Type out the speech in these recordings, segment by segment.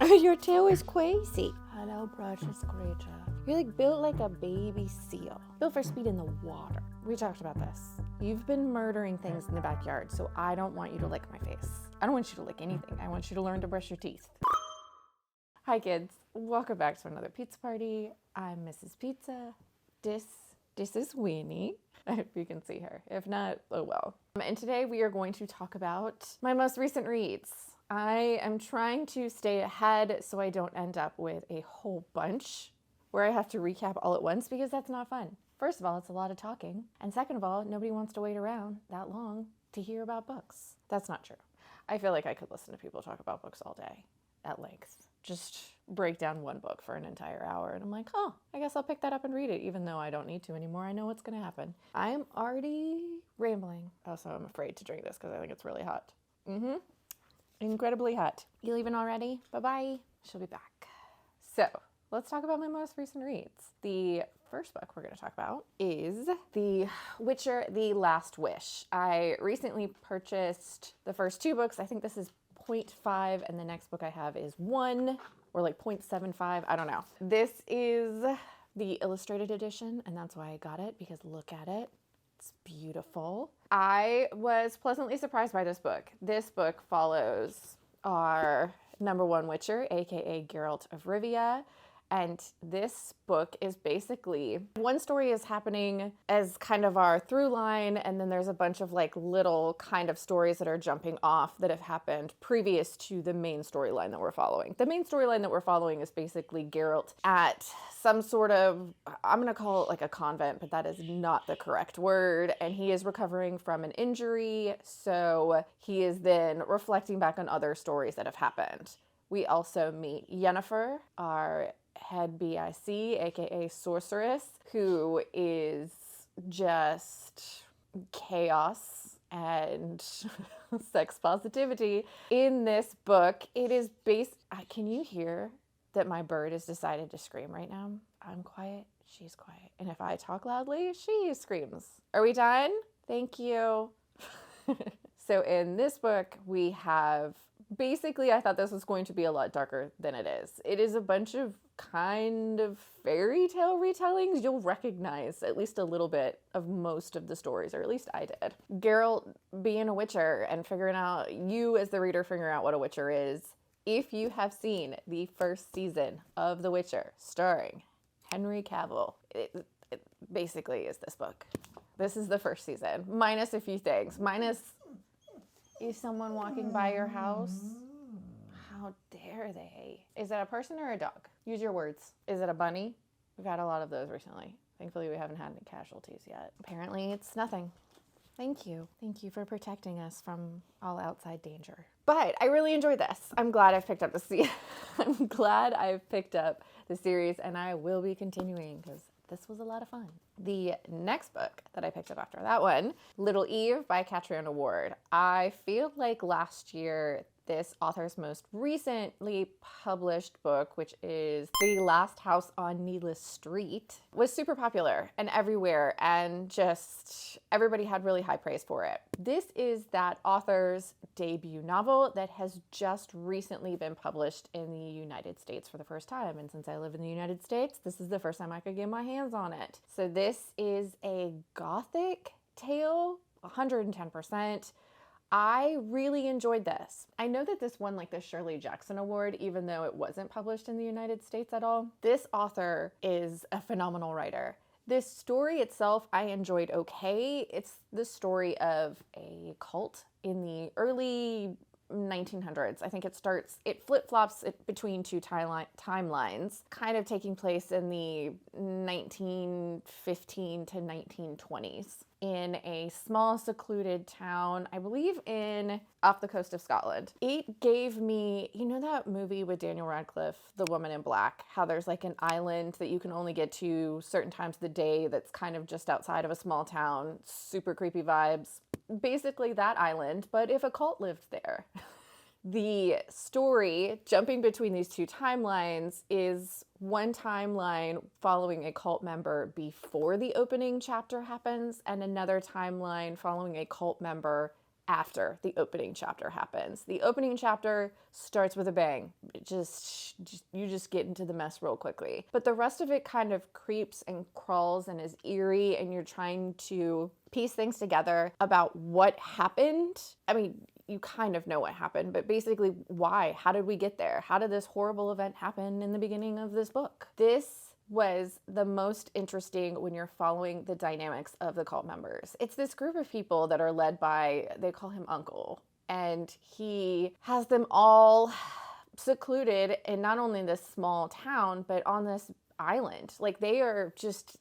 Your tail is crazy. Hello, precious creature. You're like built like a baby seal. Built for speed in the water. We talked about this. You've been murdering things in the backyard, so I don't want you to lick my face. I don't want you to lick anything. I want you to learn to brush your teeth. Hi kids, welcome back to another pizza party. I'm Mrs. Pizza. This is Winnie. I hope you can see her. If not, oh well. And today we are going to talk about my most recent reads. I am trying to stay ahead so I don't end up with a whole bunch where I have to recap all at once because that's not fun. First of all, it's a lot of talking. And second of all, nobody wants to wait around that long to hear about books. That's not true. I feel like I could listen to people talk about books all day at length. Just break down one book for an entire hour and I'm like, oh, I guess I'll pick that up and read it even though I don't need to anymore. I know what's going to happen. I'm already rambling. Also, I'm afraid to drink this because I think it's really hot. Incredibly hot. You leaving already? Bye-bye. She'll be back. So let's talk about my most recent reads. The first book we're going to talk about is The Witcher, The Last Wish. I recently purchased the first two books. I think this is 0.5 and the next book I have is 1 or like 0.75. I don't know. This is the illustrated edition and that's why I got it because look at it. It's beautiful. I was pleasantly surprised by this book. This book follows our number one Witcher, aka Geralt of Rivia. And this book is basically, one story is happening as kind of our through line, and then there's a bunch of like little kind of stories that are jumping off that have happened previous to the main storyline that we're following. The main storyline that we're following is basically Geralt at some sort of, I'm going to call it like a convent, but that is not the correct word. And he is recovering from an injury, so he is then reflecting back on other stories that have happened. We also meet Yennefer, our head BIC, aka sorceress, who is just chaos and sex positivity. In this book, it is based, can you hear that my bird has decided to scream right now? I'm quiet, she's quiet. And if I talk loudly, she screams. Are we done? Thank you. So in this book, we have basically, I thought this was going to be a lot darker than it is. It is a bunch of kind of fairy tale retellings. You'll recognize at least a little bit of most of the stories, or at least I did. Geralt being a witcher and figuring out, you as the reader figuring out what a witcher is. If you have seen the first season of The Witcher starring Henry Cavill, it basically is this book. This is the first season, minus a few things. Minus, is someone walking by your house? How dare they? Is that a person or a dog? Use your words. Is it a bunny? We've had a lot of those recently. Thankfully, we haven't had any casualties yet. Apparently, it's nothing. Thank you. Thank you for protecting us from all outside danger. But I really enjoyed this. I'm glad I've picked up I'm glad I've picked up the series, and I will be continuing because this was a lot of fun. The next book that I picked up after that one, Little Eve by Catriona Ward. I feel like last year, this author's most recently published book, which is The Last House on Needless Street, was super popular and everywhere, and just everybody had really high praise for it. This is that author's debut novel that has just recently been published in the United States for the first time. And since I live in the United States, this is the first time I could get my hands on it. So this is a gothic tale, 110%. I really enjoyed this. I know that this won like the Shirley Jackson Award, even though it wasn't published in the United States at all. This author is a phenomenal write. This story itself, I enjoyed okay. It's the story of a cult in the early 1900s. I think it flip-flops between two timelines, kind of taking place in the 1915 to 1920s in a small secluded town, I believe off the coast of Scotland. It gave me, you know that movie with Daniel Radcliffe, The Woman in Black, how there's like an island that you can only get to certain times of the day that's kind of just outside of a small town, super creepy vibes. Basically that island, but if a cult lived there. The story, jumping between these two timelines, is one timeline following a cult member before the opening chapter happens, and another timeline following a cult member after the opening chapter happens. The opening chapter starts with a bang. You just get into the mess real quickly. But the rest of it kind of creeps and crawls and is eerie, and you're trying to piece things together about what happened. I mean, you kind of know what happened, but basically why? How did we get there? How did this horrible event happen in the beginning of this book? This was the most interesting when you're following the dynamics of the cult members. It's this group of people that are led by, they call him Uncle, and he has them all secluded in not only this small town, but on this island. Like, they are just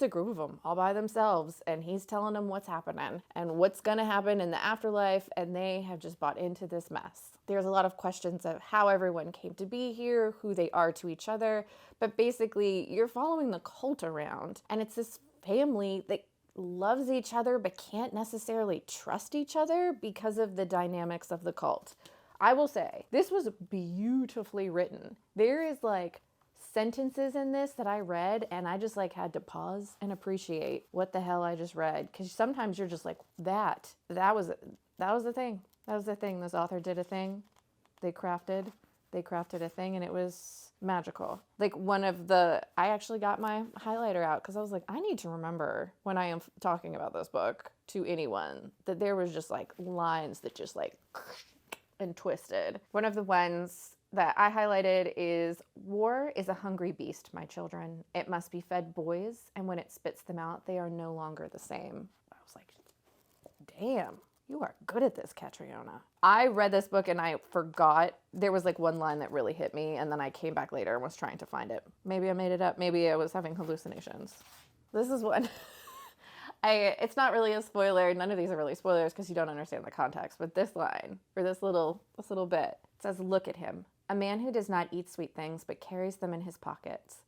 a group of them all by themselves, and he's telling them what's happening and what's gonna happen in the afterlife, and they have just bought into this mess. There's a lot of questions of how everyone came to be here, who they are to each other, but basically you're following the cult around, and it's this family that loves each other but can't necessarily trust each other because of the dynamics of the cult. I will say, this was beautifully written. There is like sentences in this that I read and I just like had to pause and appreciate what the hell I just read, because sometimes you're just like, that was the thing. That was the thing. This author did a thing. They crafted a thing, and it was magical. Like, I actually got my highlighter out because I was like, I need to remember when I am talking about this book to anyone that there was just like lines that just like and twisted. One of the ones that I highlighted is, "War is a hungry beast, my children. It must be fed boys, and when it spits them out, they are no longer the same." I was like, damn. You are good at this, Catriona. I read this book and I forgot. There was like one line that really hit me, and then I came back later and was trying to find it. Maybe I made it up. Maybe I was having hallucinations. This is one. It's not really a spoiler. None of these are really spoilers because you don't understand the context. But this line, or this little bit, it says, "Look at him. A man who does not eat sweet things but carries them in his pockets,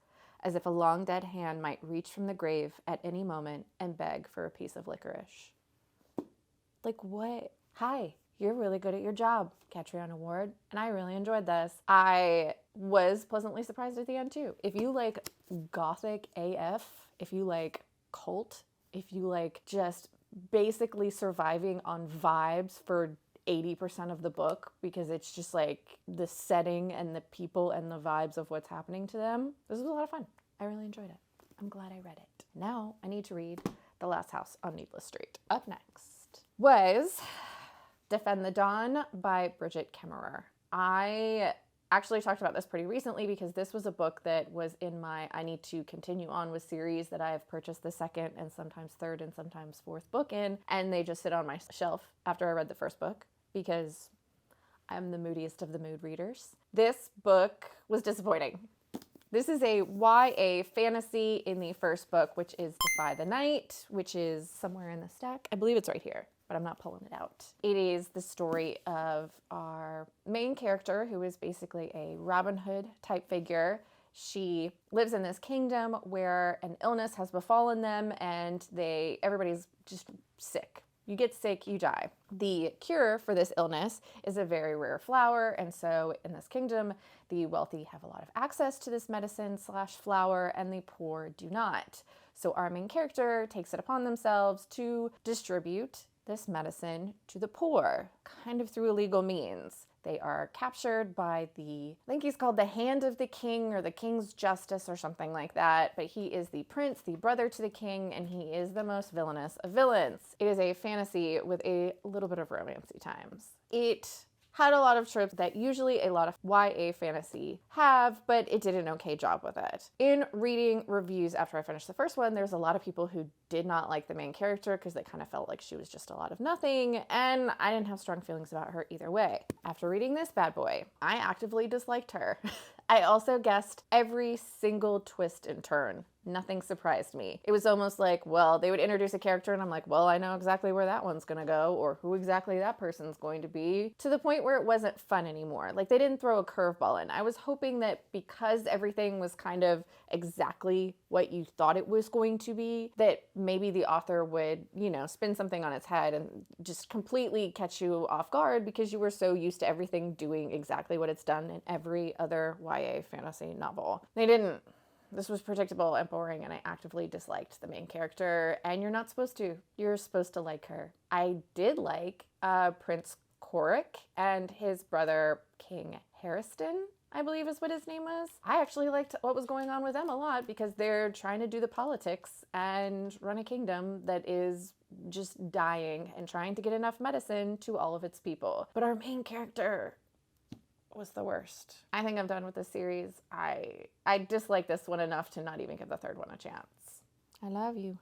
as if a long dead hand might reach from the grave at any moment and beg for a piece of licorice." Like, what? Hi, you're really good at your job, Catriona Ward, and I really enjoyed this. I was pleasantly surprised at the end, too. If you like gothic AF, if you like cult, if you like just basically surviving on vibes for 80% of the book, because it's just like the setting and the people and the vibes of what's happening to them, this was a lot of fun. I really enjoyed it. I'm glad I read it. Now I need to read The Last House on Needless Street. Up next was Defend the Dawn by Brigid Kemmerer. I actually talked about this pretty recently because this was a book that was in my I need to continue on with series that I have purchased the second and sometimes third and sometimes fourth book in, and they just sit on my shelf after I read the first book because I'm the moodiest of the mood readers. This book was disappointing. This is a YA fantasy in the first book, which is Defy the Night, which is somewhere in the stack. I believe it's right here, but I'm not pulling it out. It is the story of our main character, who is basically a Robin Hood type figure. She lives in this kingdom where an illness has befallen them, and everybody's just sick. You get sick, you die. The cure for this illness is a very rare flower, and so in this kingdom, the wealthy have a lot of access to this medicine/flower, and the poor do not. So our main character takes it upon themselves to distribute this medicine to the poor, kind of through illegal means. They are captured by I think he's called the Hand of the King or the King's Justice or something like that, but he is the prince, the brother to the king, and he is the most villainous of villains. It is a fantasy with a little bit of romancy times. It had a lot of tropes that usually a lot of YA fantasy have, but it did an okay job with it. In reading reviews after I finished the first one, there's a lot of people who did not like the main character because they kind of felt like she was just a lot of nothing, and I didn't have strong feelings about her either way. After reading this bad boy, I actively disliked her. I also guessed every single twist and turn. Nothing surprised me. It was almost like, well, they would introduce a character and I'm like, well, I know exactly where that one's gonna go or who exactly that person's going to be, to the point where it wasn't fun anymore. Like, they didn't throw a curveball in. I was hoping that because everything was kind of exactly what you thought it was going to be, that maybe the author would, spin something on its head and just completely catch you off guard because you were so used to everything doing exactly what it's done in every other YA fantasy novel. They didn't. This was predictable and boring, and I actively disliked the main character, and you're not supposed to. You're supposed to like her. I did like Prince Coric and his brother King Harriston, I believe is what his name was. I actually liked what was going on with them a lot because they're trying to do the politics and run a kingdom that is just dying and trying to get enough medicine to all of its people. But our main character was the worst. I think I'm done with this series. I dislike this one enough to not even give the third one a chance. I love you.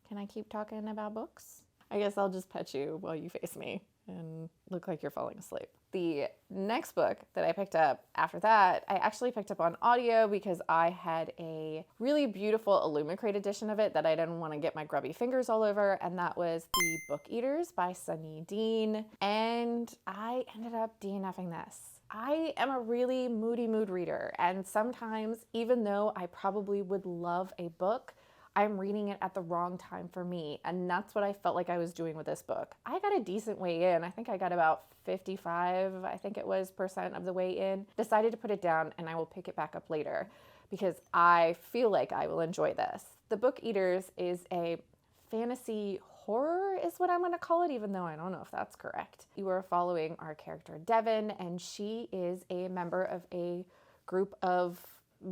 Can I keep talking about books? I guess I'll just pet you while you face me and look like you're falling asleep. The next book that I picked up after that, I actually picked up on audio because I had a really beautiful Illumicrate edition of it that I didn't want to get my grubby fingers all over, and that was The Book Eaters by Sunyi Dean, and I ended up DNFing this. I am a really moody mood reader, and sometimes, even though I probably would love a book, I'm reading it at the wrong time for me, and that's what I felt like I was doing with this book. I got a decent way in. I think I got about 55, I think it was, % of the way in. Decided to put it down, and I will pick it back up later because I feel like I will enjoy this. The Book Eaters is a fantasy horror is what I'm going to call it, even though I don't know if that's correct. You are following our character Devon, and she is a member of a group of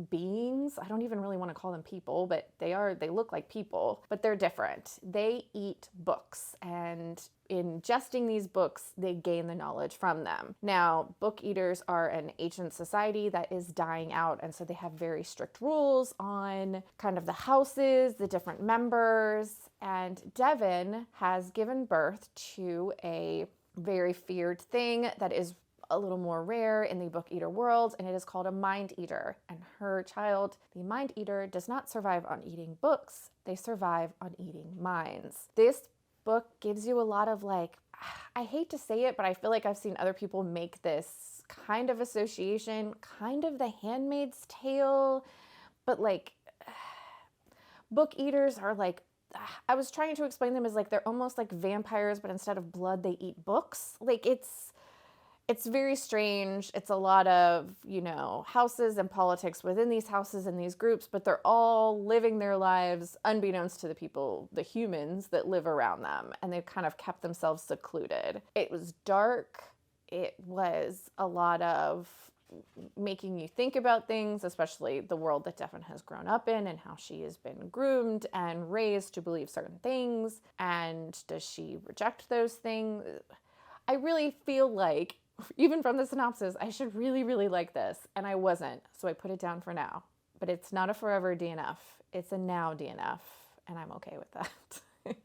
beings. I don't even really want to call them people, but they look like people, but they're different. They eat books, and in ingesting these books, they gain the knowledge from them. Now, book eaters are an ancient society that is dying out, and so they have very strict rules on kind of the houses, the different members, and Devon has given birth to a very feared thing that is a little more rare in the book eater world, and it is called a mind eater. And her child, the mind eater, does not survive on eating books. They survive on eating minds. This book gives you a lot of I hate to say it, but I feel like I've seen other people make this kind of association, kind of The Handmaid's Tale, but book eaters are I was trying to explain them as they're almost like vampires, but instead of blood, they eat books. It's very strange. It's a lot of, houses and politics within these houses and these groups, but they're all living their lives unbeknownst to the people, the humans that live around them, and they've kind of kept themselves secluded. It was dark. It was a lot of making you think about things, especially the world that Devon has grown up in and how she has been groomed and raised to believe certain things. And does she reject those things? I really feel like, even from the synopsis, I should really, really like this, and I wasn't, so I put it down for now. But it's not a forever DNF. It's a now DNF, and I'm okay with that.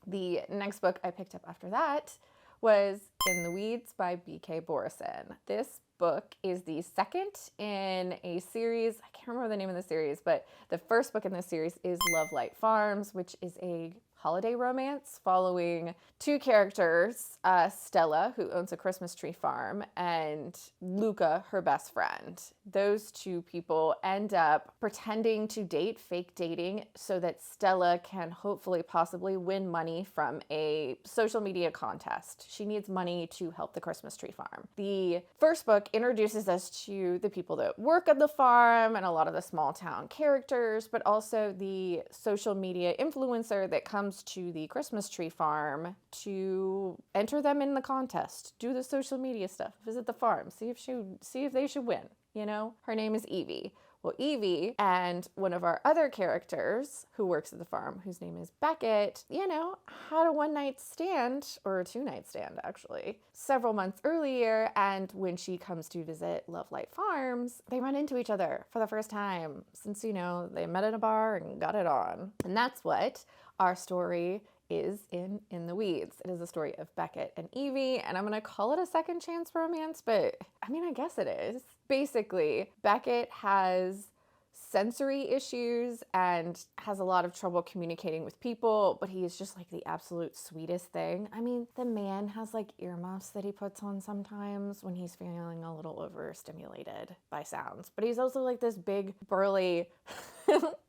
The next book I picked up after that was In the Weeds by B.K. Borison. This book is the second in a series. I can't remember the name of the series, but the first book in this series is Lovelight Farms, which is a holiday romance following two characters, Stella, who owns a Christmas tree farm, and Luca, her best friend. Those two people end up pretending to date, fake dating, so that Stella can hopefully possibly win money from a social media contest. She needs money to help the Christmas tree farm. The first book introduces us to the people that work at the farm and a lot of the small town characters, but also the social media influencer that comes to the Christmas tree farm to enter them in the contest, do the social media stuff, visit the farm, see if they should win. Her name is Evie. Well, Evie and one of our other characters who works at the farm, whose name is Beckett, had a one-night stand, or a two-night stand, actually, several months earlier. And when she comes to visit Lovelight Farms, they run into each other for the first time since, they met at a bar and got it on. And that's what our story is in the Weeds. It is a story of Beckett and Evie, and I'm going to call it a second chance romance, but I guess it is. Basically, Beckett has sensory issues and has a lot of trouble communicating with people, but he is just the absolute sweetest thing. The man has earmuffs that he puts on sometimes when he's feeling a little overstimulated by sounds, but he's also this big, burly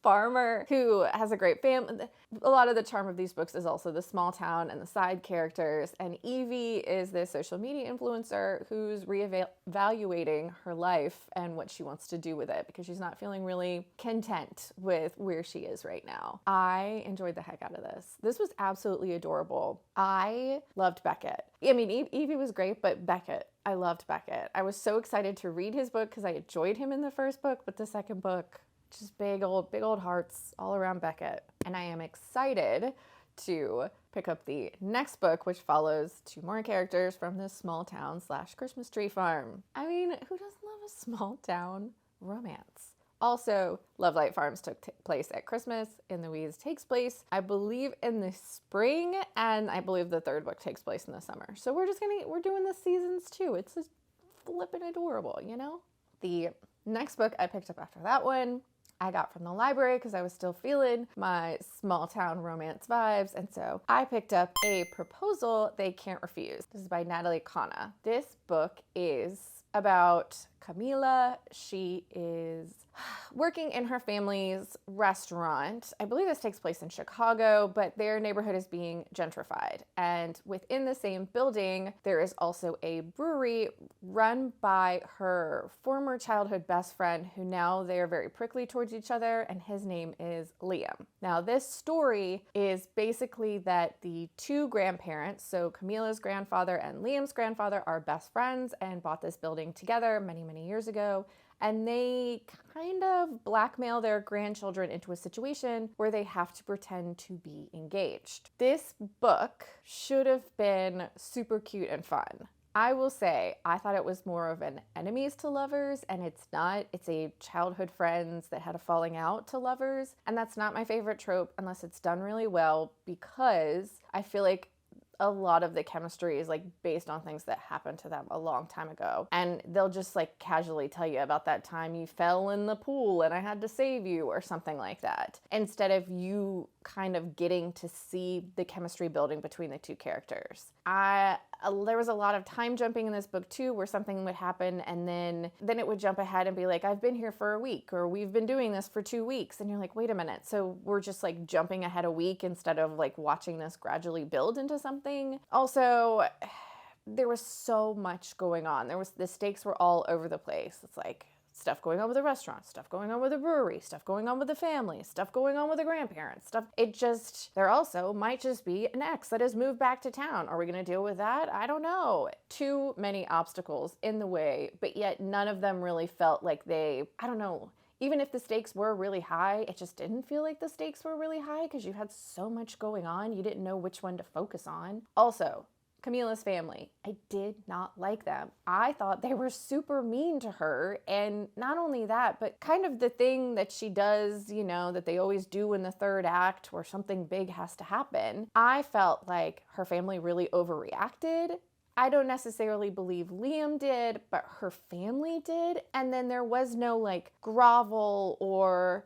farmer who has a great family. A lot of the charm of these books is also the small town and the side characters. And Evie is this social media influencer who's reevaluating her life and what she wants to do with it because she's not feeling really content with where she is right now. I enjoyed the heck out of this. This was absolutely adorable. I loved Beckett. I mean, Evie was great, but Beckett, I loved Beckett. I was so excited to read his book because I enjoyed him in the first book, but the second book, just big old hearts all around Beckett. And I am excited to pick up the next book, which follows 2 more characters from this small town / Christmas tree farm. I mean, who doesn't love a small town romance? Also, Lovelight Farms took place at Christmas, and Louise takes place, I believe, in the spring, and I believe the 3rd book takes place in the summer. So we're doing the seasons too. It's just flippin' adorable, you know? The next book I picked up after that one, I got from the library because I was still feeling my small town romance vibes, and so I picked up A Proposal They Can't Refuse. This is by Natalie Cana. This book is about Camila. She is working in her family's restaurant. I believe this takes place in Chicago, but their neighborhood is being gentrified. And within the same building, there is also a brewery run by her former childhood best friend, who now they are very prickly towards each other, and his name is Liam. Now, this story is basically that the 2 grandparents, so Camila's grandfather and Liam's grandfather, are best friends and bought this building together many years ago. And they kind of blackmail their grandchildren into a situation where they have to pretend to be engaged. This book should have been super cute and fun. I will say, I thought it was more of an enemies to lovers, and it's not. It's a childhood friends that had a falling out to lovers. And that's not my favorite trope unless it's done really well, because I feel like a lot of the chemistry is like based on things that happened to them a long time ago. And they'll just like casually tell you about that time you fell in the pool and I had to save you or something like that, instead of you kind of getting to see the chemistry building between the 2 characters. There was a lot of time jumping in this book too, where something would happen and then it would jump ahead and be like, I've been here for a week, or we've been doing this for 2 weeks. And you're like, wait a minute. So we're just like jumping ahead a week instead of like watching this gradually build into something. Also, there was so much going on. The stakes were all over the place. It's like stuff going on with the restaurant, stuff going on with the brewery, stuff going on with the family, stuff going on with the grandparents, there also might just be an ex that has moved back to town. Are we going to deal with that? I don't know. Too many obstacles in the way, but yet none of them really felt like even if the stakes were really high, it just didn't feel like the stakes were really high because you had so much going on. You didn't know which one to focus on. Also, Camila's family, I did not like them. I thought they were super mean to her. And not only that, but kind of the thing that she does, that they always do in the 3rd act where something big has to happen. I felt like her family really overreacted. I don't necessarily believe Liam did, but her family did. And then there was no like grovel or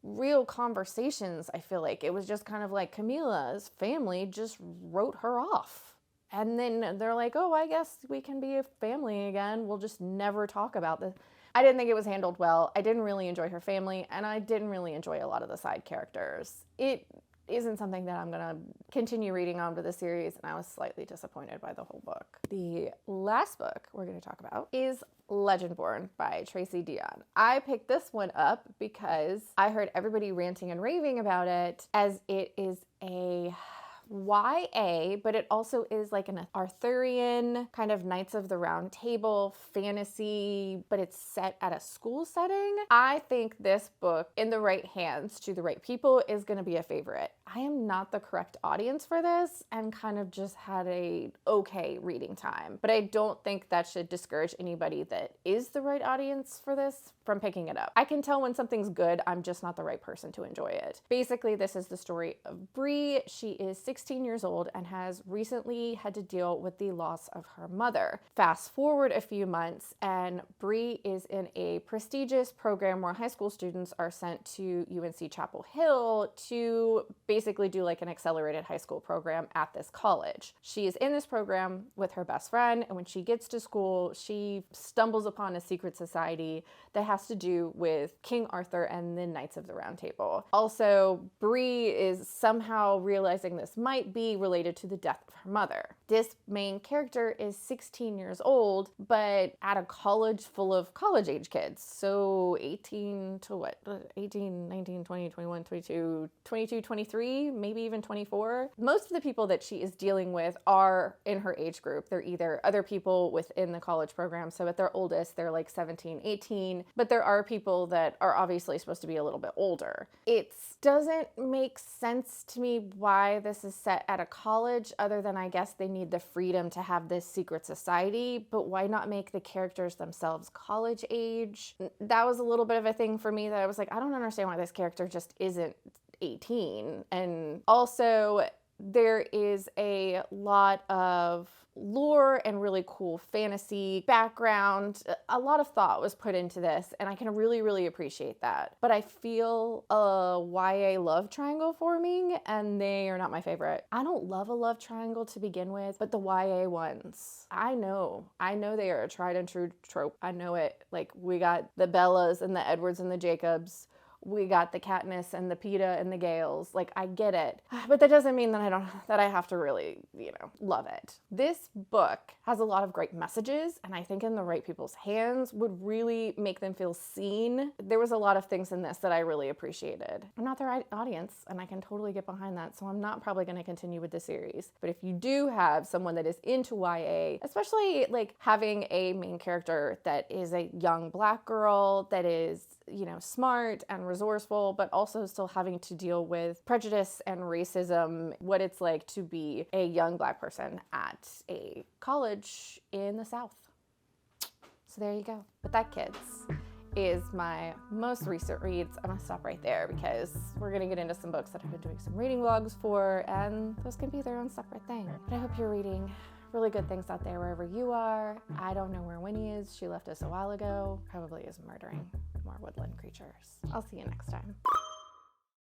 real conversations. I feel like it was just kind of like Camila's family just wrote her off. And then they're like, oh, I guess we can be a family again. We'll just never talk about this. I didn't think it was handled well. I didn't really enjoy her family, and I didn't really enjoy a lot of the side characters. It isn't something that I'm going to continue reading on with the series, and I was slightly disappointed by the whole book. The last book we're going to talk about is Legendborn by Tracy Deonn. I picked this one up because I heard everybody ranting and raving about it, as it is a YA, but it also is like an Arthurian kind of Knights of the Round Table fantasy, but it's set at a school setting. I think this book, in the right hands to the right people, is going to be a favorite. I am not the correct audience for this and kind of just had a okay reading time, but I don't think that should discourage anybody that is the right audience for this from picking it up. I can tell when something's good, I'm just not the right person to enjoy it. Basically, this is the story of Bree. She is 16 16 years old and has recently had to deal with the loss of her mother. Fast forward a few months and Bree is in a prestigious program where high school students are sent to UNC Chapel Hill to basically do like an accelerated high school program at this college. She is in this program with her best friend, and when she gets to school, she stumbles upon a secret society that has to do with King Arthur and the Knights of the Round Table. Also, Bree is somehow realizing this might be related to the death of her mother. This main character is 16 years old, but at a college full of college age kids. So 18 to what? 18, 19, 20, 21, 22, 22, 23, maybe even 24. Most of the people that she is dealing with are in her age group. They're either other people within the college program. So at their oldest, they're like 17, 18, but there are people that are obviously supposed to be a little bit older. It doesn't make sense to me why this is set at a college, other than I guess they need the freedom to have this secret society, but why not make the characters themselves college age? That was a little bit of a thing for me that I was like, I don't understand why this character just isn't 18. And also, there is a lot of lore and really cool fantasy background. A lot of thought was put into this, and I can really appreciate that. But I feel a YA love triangle forming, and they are not my favorite. I don't love a love triangle to begin with, but the YA ones, I know they are a tried and true trope. I know it. Like, we got the Bellas and the Edwards and the Jacobs. We got the Katniss and the Peeta and the Gales. Like, I get it. But that doesn't mean that I have to really, love it. This book has a lot of great messages, and I think in the right people's hands would really make them feel seen. There was a lot of things in this that I really appreciated. I'm not the right audience, and I can totally get behind that, so I'm not probably going to continue with the series. But if you do have someone that is into YA, especially like having a main character that is a young Black girl that is, smart and resourceful, but also still having to deal with prejudice and racism, what it's like to be a young Black person at a college in the South. So there you go. But that, kids, is my most recent reads. I'm gonna stop right there because we're gonna get into some books that I've been doing some reading vlogs for, and those can be their own separate thing. But I hope you're reading really good things out there wherever you are. I don't know where Winnie is. She left us a while ago. Probably is murdering more woodland creatures. I'll see you next time.